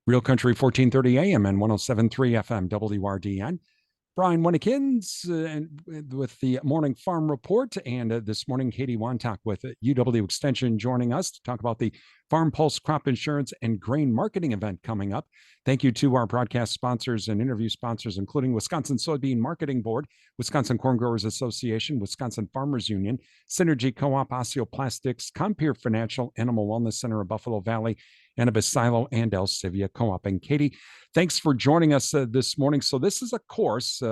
Real Country 1430 AM and 107.3 FM WRDN. Brian Winnekins with the Morning Farm Report. And this morning, Katie Wantoch with UW Extension joining us to talk about the Farm Pulse Crop Insurance and Grain Marketing event coming up. Thank you to our broadcast sponsors and interview sponsors, including Wisconsin Soybean Marketing Board, Wisconsin Corn Growers Association, Wisconsin Farmers Union, Synergy Co-op, Osteoplastics, Compeer Financial, Animal Wellness Center of Buffalo Valley, and Silo and Elsivia Co-op. And Katie, thanks for joining us this morning. So this is a course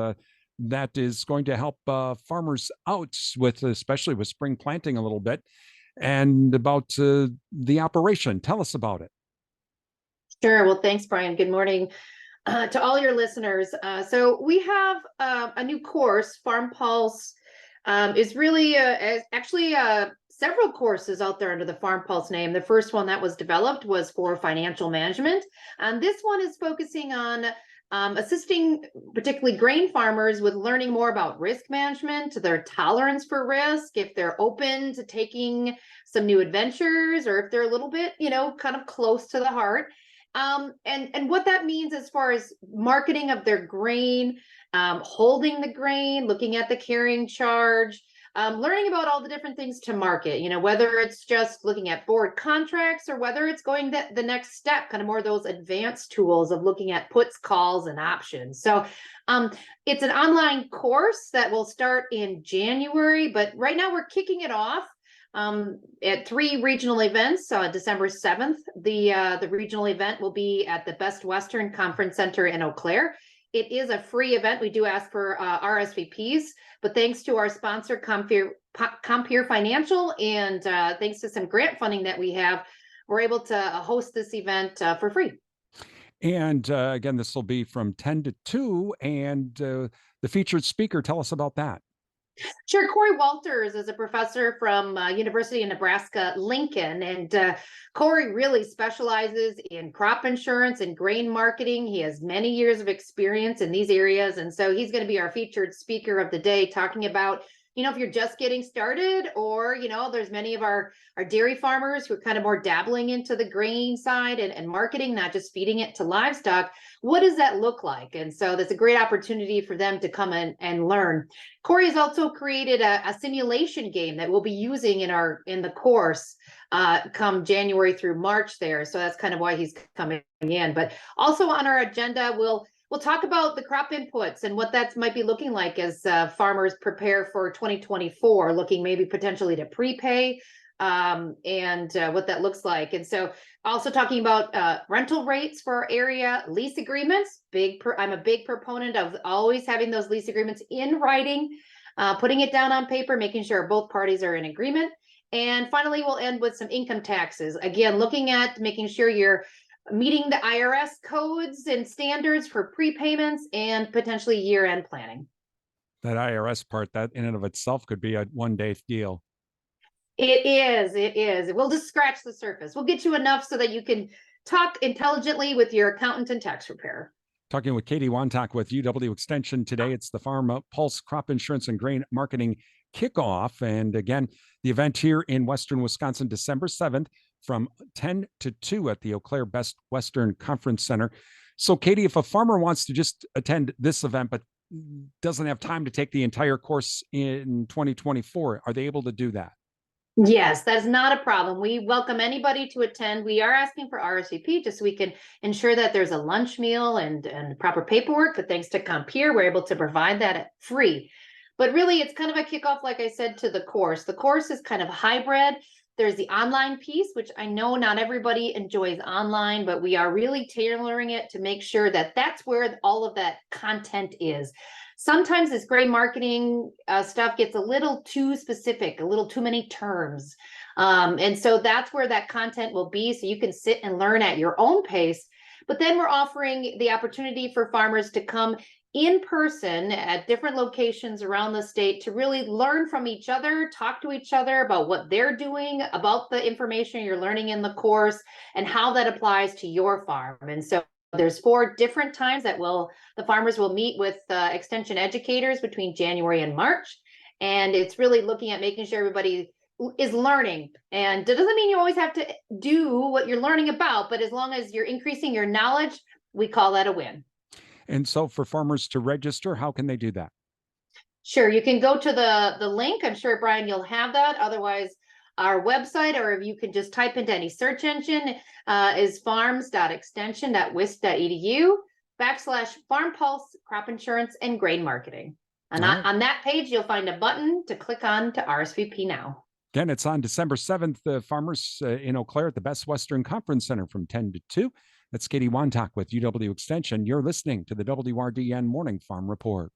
that is going to help farmers out with, especially with spring planting a little bit, and about the operation. Tell us about it. Sure. Well, thanks, Brian. Good morning to all your listeners. So we have a new course. Farm Pulse is really actually several courses out there under the Farm Pulse name. The first one that was developed was for financial management. And this one is focusing on assisting particularly grain farmers with learning more about risk management, their tolerance for risk, if they're open to taking some new adventures, or if they're a little bit, kind of close to the heart. And what that means as far as marketing of their grain, holding the grain, looking at the carrying charge, learning about all the different things to market, whether it's just looking at forward contracts or whether it's going the next step, kind of more of those advanced tools of looking at puts, calls, and options. So it's an online course that will start in January, but right now we're kicking it off at 3 regional events. December 7th, the regional event will be at the Best Western Conference Center in Eau Claire. It is a free event. We do ask for RSVPs, but thanks to our sponsor, Compeer Financial, and thanks to some grant funding that we have, we're able to host this event for free. And again, this will be from 10 to 2, and the featured speaker, tell us about that. Sure. Corey Walters is a professor from University of Nebraska-Lincoln, and Corey really specializes in crop insurance and grain marketing. He has many years of experience in these areas, and so he's going to be our featured speaker of the day, talking about, if you're just getting started, or, there's many of our dairy farmers who are kind of more dabbling into the grain side and marketing, not just feeding it to livestock. What does that look like? And so that's a great opportunity for them to come in and learn. Corey has also created a simulation game that we'll be using in the course come January through March there. So that's kind of why he's coming in. But also on our agenda, we'll talk about the crop inputs and what that might be looking like as farmers prepare for 2024, looking maybe potentially to prepay and what that looks like. And so also talking about rental rates for our area, lease agreements. I'm a big proponent of always having those lease agreements in writing, putting it down on paper, making sure both parties are in agreement. And finally, we'll end with some income taxes. Again, looking at making sure you're meeting the IRS codes and standards for prepayments and potentially year-end planning. That IRS part, that in and of itself could be a one-day deal. It is. We'll just scratch the surface. We'll get you enough so that you can talk intelligently with your accountant and tax preparer. Talking with Katie Wantoch with UW Extension today. It's the Farm Pulse Crop Insurance and Grain Marketing Kickoff. And again, the event here in Western Wisconsin, December 7th, from 10 to 2 at the Eau Claire Best Western Conference Center. So, Katie, if a farmer wants to just attend this event but doesn't have time to take the entire course in 2024, are they able to do that? Yes, that's not a problem. We welcome anybody to attend. We are asking for RSVP just so we can ensure that there's a lunch meal and proper paperwork. But thanks to Compeer, we're able to provide that free. But really, it's kind of a kickoff, like I said, to the course. The course is kind of hybrid. There's the online piece, which I know not everybody enjoys online, but we are really tailoring it to make sure that that's where all of that content is. Sometimes this grain marketing stuff gets a little too specific, a little too many terms. And so that's where that content will be, so you can sit and learn at your own pace. But then we're offering the opportunity for farmers to come in person at different locations around the state to really learn from each other, talk to each other about what they're doing, about the information you're learning in the course, and how that applies to your farm. And so there's 4 different times that the farmers will meet with extension educators between January and March. And it's really looking at making sure everybody is learning. And that doesn't mean you always have to do what you're learning about, but as long as you're increasing your knowledge, we call that a win. And so for farmers to register, how can they do that? Sure, you can go to the link. I'm sure, Brian, you'll have that. Otherwise, our website, or if you can just type into any search engine, is farms.extension.wisc.edu/Farm Pulse Crop Insurance and Grain Marketing. And on that page, you'll find a button to click on to RSVP now. Again, it's on December 7th, farmers in Eau Claire at the Best Western Conference Center from 10 to 2. That's Katie Wantoch with UW Extension. You're listening to the WRDN Morning Farm Report.